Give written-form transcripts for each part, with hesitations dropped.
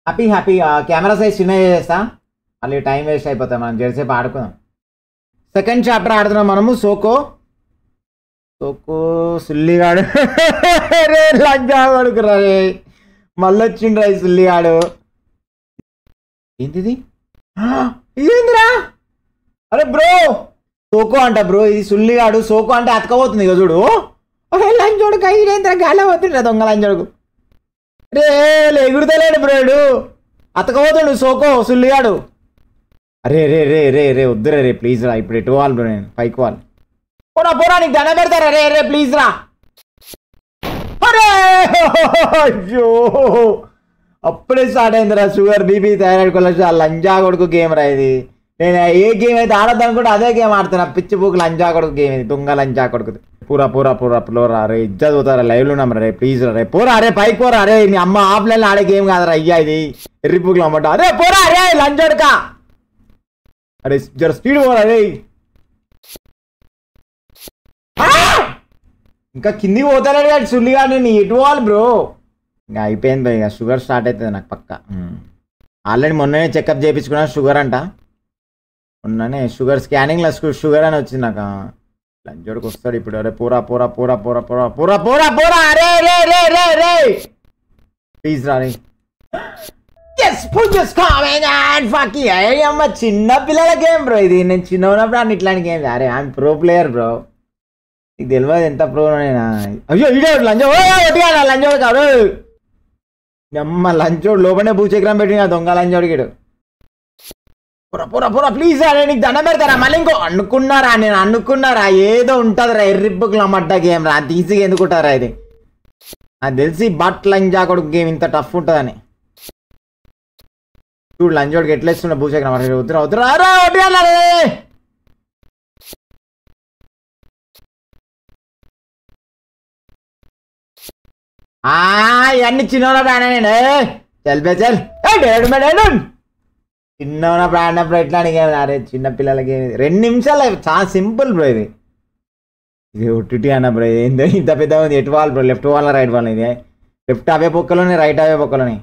Happy happy camera size చిన్న చేస్తా, మళ్ళీ టైం వేస్ట్ అయిపోతాం. మనం జెర్సేపు ఆడుకుందాం. సెకండ్ చాప్టర్ ఆడుతున్నాం మనము. సోకో సుల్లిగాడు రే లంజా కొడుకురా రే, మళ్ళీ వచ్చిండ్రా ఈ సుల్లిగాడు. ఏంటిది ఇదేందిరా? అరే బ్రో సోకో అంట బ్రో, ఇది సుల్లిగాడు. సోకో అంటే అతకపోతుంది ఇక చూడు. లంచోడుకు ఇదేంద్రా గాలి పోతుండ్రా దొంగ లంచోడుకు. రే ఎగురుతలేడు బ్రోడు, అతకపోతుండు సోకో సుల్లిగాడు. అరే రే రే రే రే వద్దురే రే ప్లీజ్ రా, ఇప్పుడు ఎటు వాళ్ళు బ్రో, నేను పైకి వాళ్ళు. పోరా పోరా నీకు దండ పెడతారా రే రే ప్లీజ్ రా. అరే అయ్యో అప్పుడే స్టార్ట్ అయిందిరా షుగర్ బీపీ థైరాయిడ్ కొలెస్ట్రాల్ లంజా కొడుకు గేమ్ రా ఇది. నేను ఏ గేమ్ అయితే ఆడద్దు అనుకుంటే అదే గేమ్ ఆడుతున్నా. పిచ్చి పూకు లంజా కొడుకు గేమ్ ఇది, దొంగ లంజా కొడుకుది. పూరా పూరా పూరా పూరా రే ఇజ్జత్ పోతారా, లైవ్లో ఉన్నాం రే ప్లీజ్ రా రే. పోరా అరే పైకి పోరా అరే, మీ అమ్మ ఆఫ్లైన్లో ఆడే గేమ్ కాదురా అయ్యా ఇది, ఎర్రి పూకులు అమ్మట. అరే పోరా అరే లంచోడుకా, అరే జర స్పీడ్ పోరా రే. ఇంకా కిందికి పోతాడు కాదు సుల్లిగా, నేను ఎటు పోవాలి బ్రో. ఇంకా అయిపోయింది ఇక షుగర్ స్టార్ట్ అవుతుంది నాకు పక్క. ఆల్రెడీ మొన్ననే చెకప్ చేయించుకున్నాను షుగర్ అంట. మొన్ననే షుగర్ స్కానింగ్లో షుగర్ అని వచ్చింది నాకు. లంచోడికి వస్తాడు ఇప్పుడు. అరే పూరా పూరా పూరా పూరా పూరా పూరా పూరా పూరా అరే రే రే రే రే ప్లీజ్ రా రే. అమ్మ చిన్న పిల్లల గేమ్ బ్రో ఇది. నేను చిన్న ఉన్నప్పుడు అన్ని ఇట్లాంటి గేమ్స్. అరే ఐఎమ్ ప్రో ప్లేయర్ బ్రో, నీకు తెలియదు ఎంత ప్రో నేనా. అయ్యో ఇడే లంచో ఒట్టిగా లంచోడు కాదు అమ్మ. లంచోడు లోపలనే భూచక్రం పెట్టిన దొంగ లంచోడికి. పూరా పూరా పూరా ప్లీజ్ అరే నీకు దండం పెడతారా మళ్ళీ ఇంకో. అనుకున్నారా నేను అనుకున్నారా ఏదో ఉంటుందిరా ఎర్రిబ్బుకులు అమ్మట్ట గేమ్ రా, అంత ఈజీగా ఎందుకుంటారా ఇది. నాకు తెలిసి బట్ లంజా కొడుకు గేమ్ ఇంత టఫ్ ఉంటుందని. చూడు లంచోడికి ఎట్లా ఇస్తున్నా భూచక్రం. వద్దురా వద్దురా రా ఒట్టిగా ఇవన్నీ చిన్న బ్రాండ్ నేను చల్పే చల్ చిన్న బ్రాండ్ అప్పుడు ఎట్లాంటి గేమ్ అరే చిన్న పిల్లల గేమ్. 2 నిమిషాలు చాలా సింపుల్ బ్రో ఇది. ఇది ఒట్టి అన్న బ్రో, ఏందో ఇంత పెద్ద ఉంది. ఎటు వాళ్ళు బ్రో, లెఫ్ట్ వాళ్ళ రైట్ వాళ్ళ. ఇది లెఫ్ట్ అవే పొక్కలోని రైట్ అవే పొక్కలోని.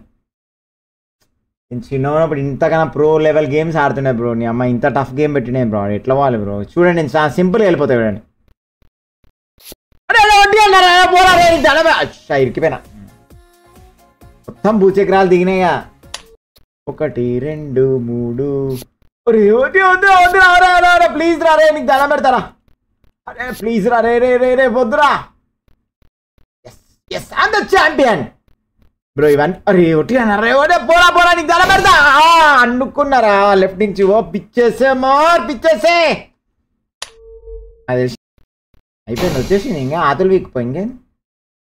నేను చిన్న ఉన్నప్పుడు ఇంతకన్నా ప్రో లెవెల్ గేమ్స్ ఆడుతున్నాయి బ్రో. నీ అమ్మ ఇంత టఫ్ గేమ్ పెట్టినాయి బ్రో, ఎట్లా వాళ్ళు బ్రో. చూడండి నేను చాలా సింపుల్గా వెళ్ళిపోతాయి చూడండి. ఇరికిపోయినా మొత్తం భూచక్రాలు దిగినాయిగా. 1 2 3 ప్లీజ్ రా రే నీకు దండం పెడతారా. అరే ప్లీజ్ రా రే రే రే రే వద్దురా. ఛాంపియన్ బ్రో ఇవన్నీ. అరే ఒట్టిగా రే ఓటే పోరా పోరా నీకు దండం పెడతా. అనుకున్నారా లెఫ్ట్ నుంచి ఓ పిచ్చేసే మోర్ పిచ్చేసే. అది అయిపోయింది వచ్చేసింది. ఇంకా ఆతులు వీక్పోయి ఇంకేం.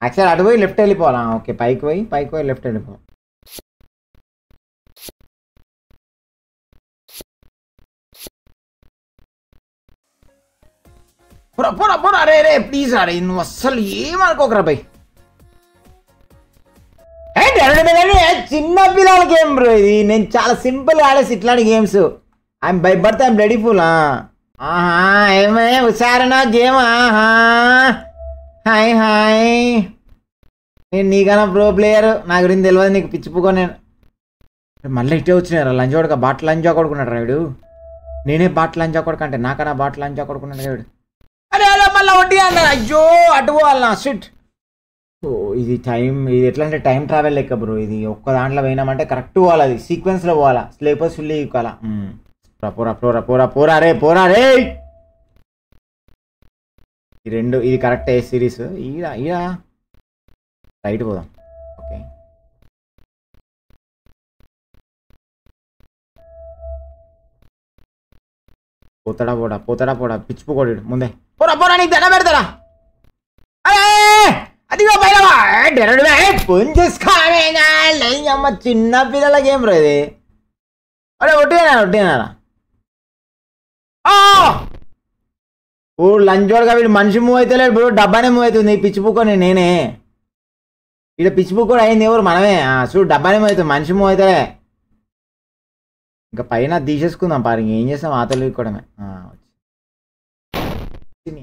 యాక్చువల్ అటు పోయి లెఫ్ట్ వెళ్ళిపోవాలా. ఓకే పైకి పోయి లెఫ్ట్ వెళ్ళిపో. పోరా పోరా పోరా అరే రే ప్లీజ్ అరే నువ్వు అస్సలు ఏమనుకోకరా పై. చిన్న పిల్లల గేమ్ బ్రో ఇది. నేను చాలా సింపుల్ ఆడేసి ఇట్లాంటి games. I'm by birth I'm ready full. ఆహా ఏమే హుషారనా గేమ్. ఆహా హాయ్ హాయ్, నేను నీకన్నా ప్రో ప్లేయర్, నా గురించి తెలియదు నీకు పిచ్చిపోకో. నేను మళ్ళీ ఇట్టే వచ్చినారా లంచోడుక. బాట్ లంచా కొడుకున్నాడు రాయుడు. నేనే బాట్ లంచా కొడుకు అంటే నాకన్నా బాట్ లంచా కొడుకున్నాడు రాయుడు. అరే అలా మళ్ళీ వడ్డీ అన్నారు. అయ్యో అటు పోవాలన్నా షిట్. ఓ ఇది టైం, ఇది ఎట్లా అంటే టైం ట్రావెల్ లెక్క బ్రో ఇది. ఒక్క దాంట్లో పోయినామంటే కరెక్ట్ పోవాలి, అది సీక్వెన్స్లో పోవాలా. స్లేపర్స్ ఫుల్లీ ఇవ్వాలా. పోరా పోరా పోరా పోరా రే పోరా రే. ఈ 2 ఇది కరెక్ట్ ఏ సిరీస్. ఈడ రైట్ పోదాం. ఓకే పోతాడా పోడా పిచ్చిపోకోడు ముందే. పోరా పోరా నీకు దండ పెడతాడా. అరే అదిగో పైనవా అమ్మ చిన్న పిల్లల గేమ్ రా ఇది. అరే ఒట్టినా ఓ లంచోడుగా వీడు మనిషి మూవ్ అయితే లేడు బ్రో, డబ్బానే మూవ్ అవుతుంది. పిచ్చిపోకొని నేనే ఇక్కడ పిచ్చిపోకొని అయింది ఎవరు మనమే. చూడు డబ్బానే మూవ్ అవుతుంది, మనిషి మూవ్ అయితే. ఇంకా పైన తీసేసుకుందాం పారి, ఏం చేస్తాం ఆతలు ఇక్కడమే.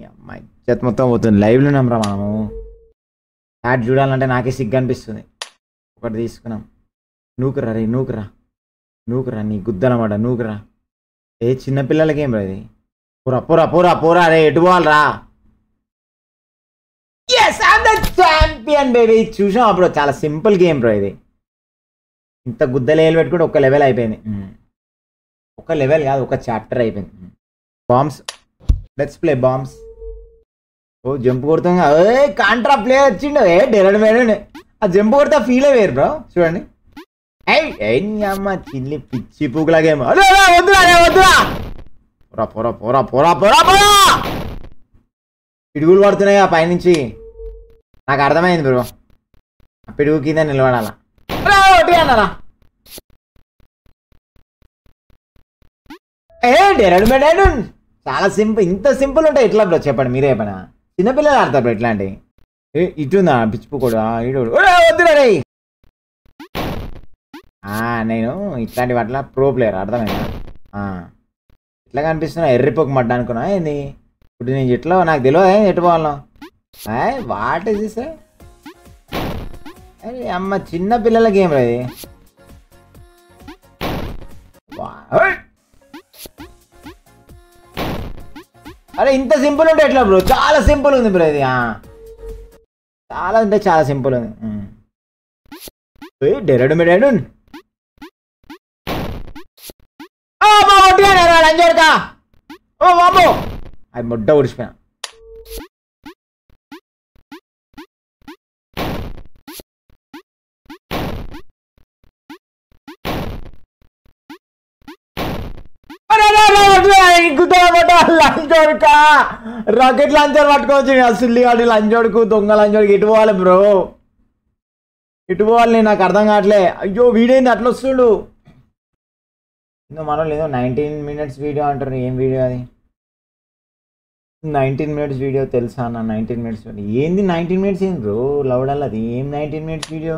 అమ్మాయి చేత మొత్తం పోతుంది. లైవ్లో ఉన్నాంరా మనము. యాడ్ చూడాలంటే నాకే సిగ్గు అనిపిస్తుంది. ఒకటి తీసుకున్నాం. నూకురా రే నూకురా నూకురా నీ గుద్దనమాట నూకురా. ఏ చిన్నపిల్లలకి ఏం రా ఇది. పోరా పోరా పోరా పోరా రే ఎటు పోవాలరా. Yes I'm the champion baby. చూసాం అప్పుడు చాలా సింపుల్ గేమ్ బ్రో ఇది. ఇంత గుద్దలేలు పెట్టుకుంటే ఒక లెవెల్ అయిపోయింది. ఒక లెవెల్ కాదు ఒక చాప్టర్ అయిపోయింది. Bombs let's play bombs. ఓ జంప్ కొడుతుంది. ఏ కాంట్రా ప్లేయర్ వచ్చిండు. ఏ డెరడ్ మేడ ఆ జంప్ కొడితే ఫీల్ వేరు బ్రో. చూడండి అమ్మ చిల్లి పిచ్చి పూకులాగేమో. వద్దురా వద్దురా. పోరా పోరా పోరా పోరా పోరా పోరా. పిడుగులు పడుతున్నాయి ఆ పైనుంచి. నాకు అర్థమైంది బ్రో. ఆ పిడుగు కింద నిలబడాలా. అన్నారా ఏ డెరడ్ మెడెడ్. చాలా సింపుల్. ఇంత సింపుల్ ఉంటాయి ఎట్లా బ్రో చెప్పండి మీరే చెప్పనా. చిన్నపిల్లలు ఆడతారు బ్రో ఇట్లాంటి. ఇటుందా పిచ్చిపు కూడా ఇడు. వద్దురా రే. నేను ఇట్లాంటి వాటిలో ప్రో ప్లేయర్ అర్థమైందా. ఇట్లా కనిపిస్తున్నా ఎర్రిపోకు మడ్డ అనుకున్నా ఏంది. ఇప్పుడు నేను ఎట్లా నాకు తెలియదు ఎటు పోవాలను. What is this. అరే అమ్మ చిన్న పిల్లల గేమ్ రా ఇది. అరే ఇంత సింపుల్ ఉంటే ఎట్లా బ్రో. చాలా సింపుల్ ఉంది బ్రో ఇది. చాలా అంటే చాలా సింపుల్ ఉంది. డెరడ్ మెడెడ్. లంజోడకా. ఓ బాబు అది ముడ్డ ఉడిచిపోయినా. లంచోడుకా రాకెట్ లాంచర్ పట్టుకోవచ్చు. సుల్లిగాడి లంచోడుకు దొంగ లంచోడికి ఎటు పోవాలి బ్రో. ఎటు పోవాలి నాకు అర్థం కావట్లే. అయ్యో వీడేంది అట్లా వస్తుడు. మనం లేదో 19 minutes వీడియో అంటారు. ఏం వీడియో అది. 19 minutes వీడియో తెలుసా అన్న. 19 minutes ఏంది 19 minutes ఏంది బ్రో. లవడాలి అది ఏం 19 minutes వీడియో.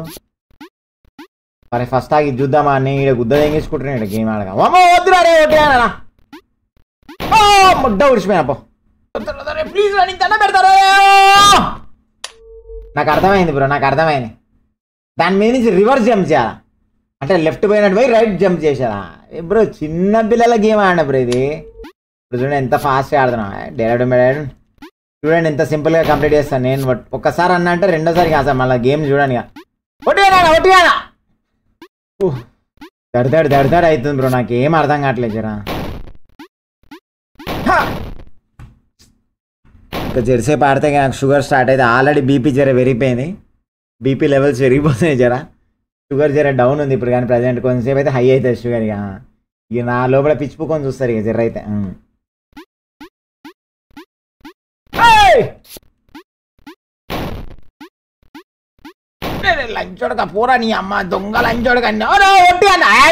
మరి ఫస్ట్ ఆగి చూద్దామా అని ఇక్కడ గుద్ద తెంగేసుకుంటున్నాను. ఇక్కడ గేమ్ ఆడగా వద్దురా రే. ఓకే అన్న ముడ్డ ఉడిచిపోయినా పో. ప్లీజ్ దండ పెడతారా. నాకు అర్థమైంది బ్రో. నాకు అర్థమైంది. దాని మీద నుంచి రివర్స్ జంప్ చేయాలా. అంటే లెఫ్ట్ పోయినట్టు పోయి రైట్ జంప్ చేసారా బ్రో. చిన్న పిల్లల గేమ్ ఆడిన బ్రో ఇది. ఇప్పుడు చూడండి ఎంత ఫాస్ట్గా ఆడుతున్నా. డెరడ్ మెడెడ్. చూడండి ఎంత సింపుల్గా కంప్లీట్ చేస్తాను నేను. ఒక్కసారి అన్న అంటే రెండోసారి కాదు మళ్ళీ గేమ్ చూడండి. ఒట్టిగానా దడదడ అవుతుంది బ్రో. నాకు ఏం అర్థం కావట్లేదు జరా. ఇంకా జెర్సేపు ఆడితే నాకు షుగర్ స్టార్ట్ అయితే. ఆల్రెడీ బీపీ జర పెరిగిపోయింది. బీపీ లెవెల్స్ పెరిగిపోతున్నాయి జరా. షుగర్ జర డౌన్ ఉంది ఇప్పుడు. కానీ ప్రజెంట్ కొంచెంసేపు అయితే హై అవుతుంది షుగర్. ఇక నా లోపల పిచ్చిపోకొని చూస్తారు ఇక జర అయితే. లంచోడక పోరా నీ అమ్మ దొంగ లంచోడక.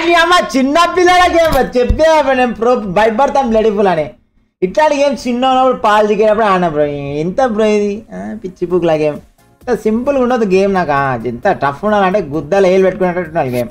నీ అమ్మ చిన్న పిల్లలకి చెప్పే నేను ప్రో భయపడతాం బ్లడీఫుల్ అని. ఇట్లాంటి గేమ్ చిన్న ఉన్నప్పుడు పాలు దిగేటప్పుడు ఆడిన బ్రో. ఎంత బ్రో ఇది పిచ్చి పుక్ గేమ్. ఇంత సింపుల్గా ఉండదు గేమ్. నాకు ఎంత టఫ్ ఉండాలంటే గుద్దలు ఏలు పెట్టుకునేటట్టు గేమ్.